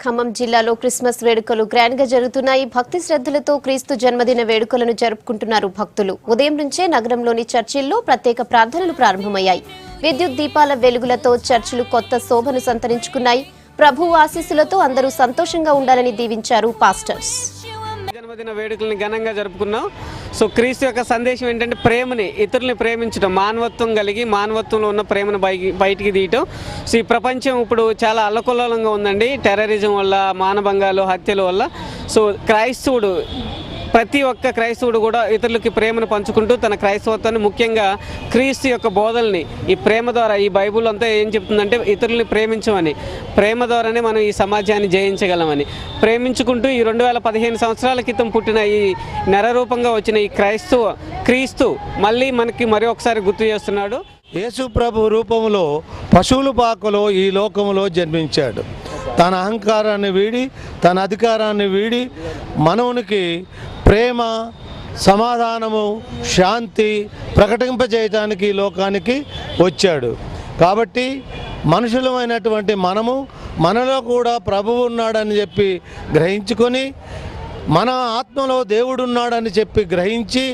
ఖమ్మం జిల్లాలో క్రిస్మస్ వేడుకలు గ్రాండ్ గా జరుగుతున్నాయి. భక్తి శ్రద్ధలతో క్రీస్తు జన్మదిన వేడుకలను జరుపుకుంటున్నారు భక్తులు. ఉదయం నుంచే నగరంలోని చర్చిల్లో ప్రత్యేక ప్రార్థనలు ప్రారంభమయ్యాయి. విద్యుత్ దీపాల వెలుగులతో చర్చిలు కొత్త శోభను సంతరించుకున్నాయి. ప్రభువు ఆశీస్సులతో అందరూ సంతోషంగా ఉండాలని దీవించారు పాస్టర్స్. జన్మదిన వేడుకల్ని ఘనంగా జరుపుకున్నాం. సో క్రీస్తు యొక్క సందేశం ఏంటంటే ప్రేమని, ఇతరుల్ని ప్రేమించడం, మానవత్వం కలిగి మానవత్వంలో ఉన్న ప్రేమను బయటికి తీయటం. సో ఈ ప్రపంచం ఇప్పుడు చాలా అల్లకొల్లంగా ఉందండి, టెర్రరిజం వల్ల, మానభంగాలు, హత్యల వల్ల. సో క్రైస్తవుడు, ప్రతి ఒక్క క్రైస్తవుడు కూడా ఇతరులకి ప్రేమను పంచుకుంటూ తన క్రైస్తవత్వాన్ని, ముఖ్యంగా క్రీస్తు యొక్క బోధల్ని, ఈ ప్రేమ ద్వారా, ఈ బైబుల్ అంతా ఏం చెప్తుందంటే ఇతరుల్ని ప్రేమించమని, ప్రేమ ద్వారానే మనం ఈ సమాజాన్ని జయించగలమని, ప్రేమించుకుంటూ ఈ 2015 సంవత్సరాల క్రితం పుట్టిన ఈ నరరూపంగా వచ్చిన ఈ క్రీస్తు మళ్ళీ మనకి మరి ఒకసారి గుర్తు చేస్తున్నాడు. యేసు ప్రభు రూపంలో పశువుల పాకలో ఈ లోకంలో జన్మించాడు. తన అహంకారాన్ని వీడి, తన అధికారాన్ని వీడి మనవునికి ప్రేమ, సమాధానము, శాంతి ప్రకటింపజేయడానికి ఈ లోకానికి వచ్చాడు. కాబట్టి మనుషులమైనటువంటి మనలో కూడా ప్రభువు ఉన్నాడని చెప్పి గ్రహించుకొని, మన ఆత్మలో దేవుడు ఉన్నాడని చెప్పి గ్రహించి